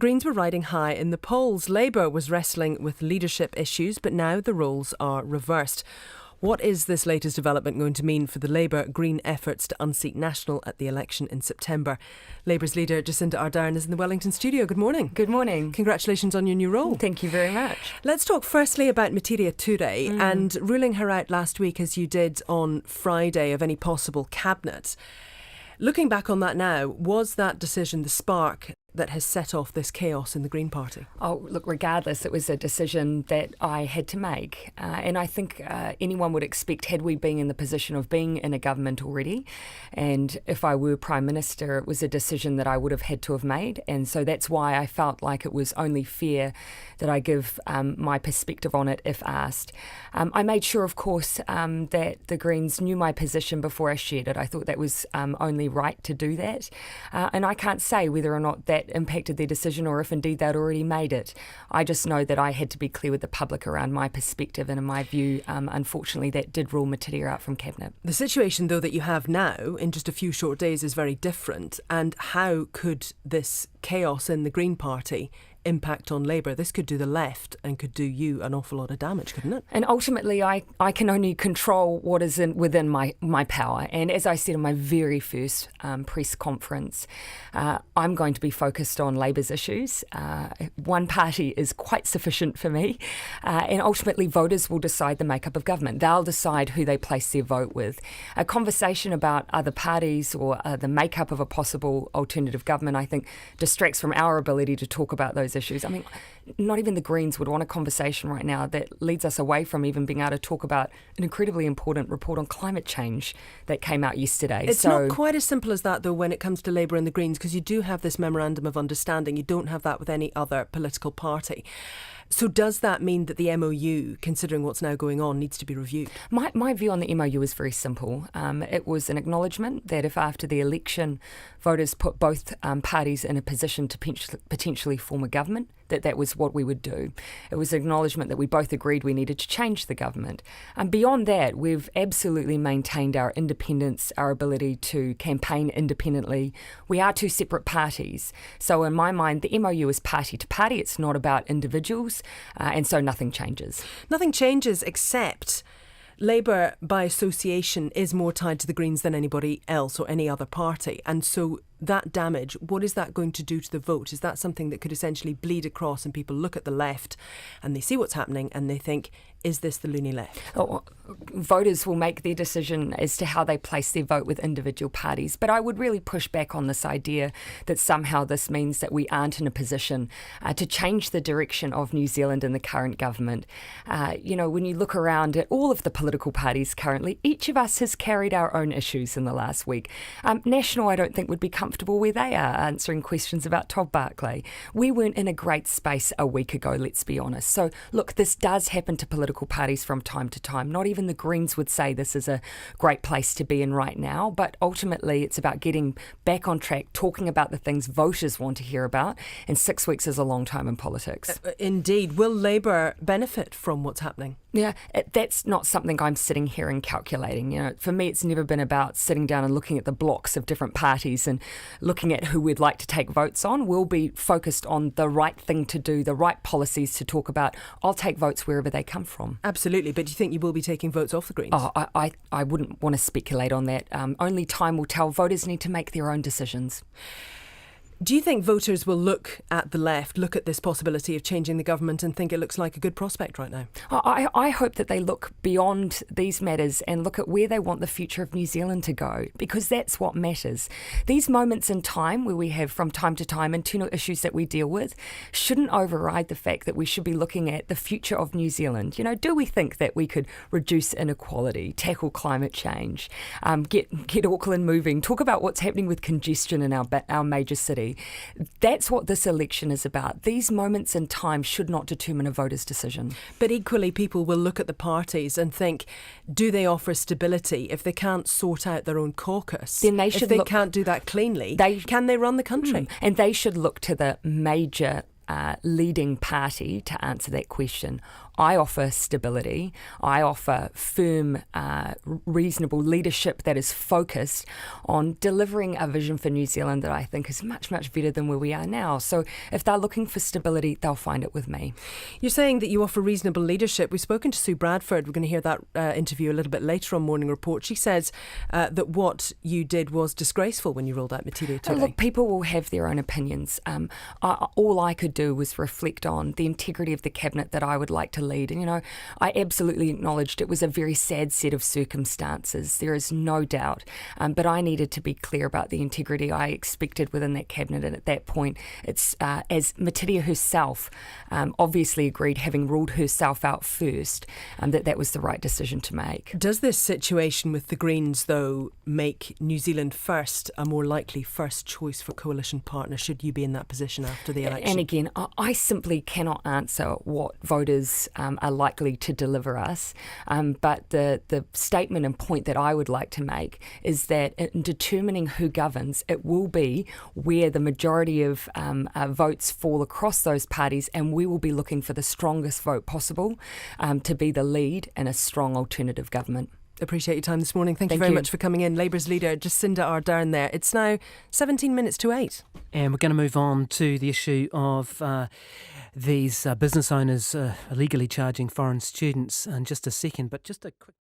Greens were riding high in the polls. Labour was wrestling with leadership issues, but now the roles are reversed. What is this latest development going to mean for the Labour-Green efforts to unseat National at the election in September? Labour's leader Jacinda Ardern is in the Wellington studio. Good morning. Good morning. Congratulations on your new role. Thank you very much. Let's talk firstly about Materia Ture and ruling her out last week, as you did on Friday, of any possible cabinet. Looking back on that now, was that decision the spark that has set off this chaos in the Green Party? Oh, look, regardless, it was a decision that I had to make. And I think anyone would expect, had we been in the position of being in a government already, and if I were Prime Minister, it was a decision that I would have had to have made. And so that's why I felt like it was only fair that I give my perspective on it if asked. I made sure, of course, that the Greens knew my position before I shared it. I thought that was only right to do that. And I can't say whether or not that impacted their decision or if indeed they'd already made it. I just know that I had to be clear with the public around my perspective, and in my view, unfortunately, that did rule Materia out from Cabinet. The situation, though, that you have now in just a few short days is very different. And how could this chaos in the Green Party impact on Labour? This could do the left and could do you an awful lot of damage, couldn't it? And ultimately, I can only control what is within my power. And as I said in my very first press conference, I'm going to be focused on Labour's issues. One party is quite sufficient for me. And ultimately, voters will decide the makeup of government. They'll decide who they place their vote with. A conversation about other parties or the makeup of a possible alternative government, I think, distracts from our ability to talk about those issues. I mean, not even the Greens would want a conversation right now that leads us away from even being able to talk about an incredibly important report on climate change that came out yesterday. It's not quite as simple as that, though, when it comes to Labour and the Greens, because you do have this memorandum of understanding. You don't have that with any other political party. So does that mean that the MOU, considering what's now going on, needs to be reviewed? My view on the MOU is very simple. It was an acknowledgement that if after the election voters put both parties in a position to potentially form a government, that was what we would do. It was an acknowledgement that we both agreed we needed to change the government. And beyond that, we've absolutely maintained our independence, our ability to campaign independently. We are two separate parties. So in my mind, the MOU is party to party. It's not about individuals. And so nothing changes. Nothing changes except Labour, by association, is more tied to the Greens than anybody else or any other party. And so that damage, what is that going to do to the vote? Is that something that could essentially bleed across and people look at the left and they see what's happening and they think, is this the loony left? Oh, voters will make their decision as to how they place their vote with individual parties. But I would really push back on this idea that somehow this means that we aren't in a position to change the direction of New Zealand and the current government. When you look around at all of the political parties currently, each of us has carried our own issues in the last week. National, I don't think, would be comfortable where they are answering questions about Todd Barclay. We weren't in a great space a week ago, let's be honest. So, look, this does happen to political parties from time to time. Not even the Greens would say this is a great place to be in right now, but ultimately it's about getting back on track, talking about the things voters want to hear about, and 6 weeks is a long time in politics. Indeed. Will Labour benefit from what's happening? Yeah, that's not something I'm sitting here and calculating. For me, it's never been about sitting down and looking at the blocks of different parties and looking at who we'd like to take votes on. We'll be focused on the right thing to do, the right policies to talk about. I'll take votes wherever they come from. Absolutely, but do you think you will be taking votes off the Greens? Oh, I wouldn't want to speculate on that. Only time will tell. Voters need to make their own decisions. Do you think voters will look at the left, look at this possibility of changing the government and think it looks like a good prospect right now? I hope that they look beyond these matters and look at where they want the future of New Zealand to go, because that's what matters. These moments in time where we have from time to time internal issues that we deal with shouldn't override the fact that we should be looking at the future of New Zealand. Do we think that we could reduce inequality, tackle climate change, get Auckland moving, talk about what's happening with congestion in our major city? That's what this election is about. These moments in time should not determine a voter's decision. But equally, people will look at the parties and think, do they offer stability? If they can't sort out their own caucus, then they should can't do that cleanly, can they run the country? And they should look to the major leading party to answer that question. I offer stability. I offer firm, reasonable leadership that is focused on delivering a vision for New Zealand that I think is much, much better than where we are now. So if they're looking for stability, they'll find it with me. You're saying that you offer reasonable leadership. We've spoken to Sue Bradford. We're going to hear that interview a little bit later on Morning Report. She says that what you did was disgraceful when you rolled out Matirio Ture. Look, people will have their own opinions. All I could do was reflect on the integrity of the cabinet that I would like to lead. And, I absolutely acknowledged it was a very sad set of circumstances. There is no doubt. But I needed to be clear about the integrity I expected within that cabinet. And at that point, it's as Matirio herself obviously agreed, having ruled herself out first, that was the right decision to make. Does this situation with the Greens, though, make New Zealand First a more likely first choice for coalition partner should you be in that position after the election? And again, I simply cannot answer what voters are likely to deliver us. But the statement and point that I would like to make is that in determining who governs, it will be where the majority of votes fall across those parties, and we will be looking for the strongest vote possible to be the lead in a strong alternative government. Appreciate your time this morning. Thank you very much for coming in. Labour's leader Jacinda Ardern there. It's now 17 minutes to 8. And we're going to move on to the issue of these business owners illegally charging foreign students in just a second. But just a quick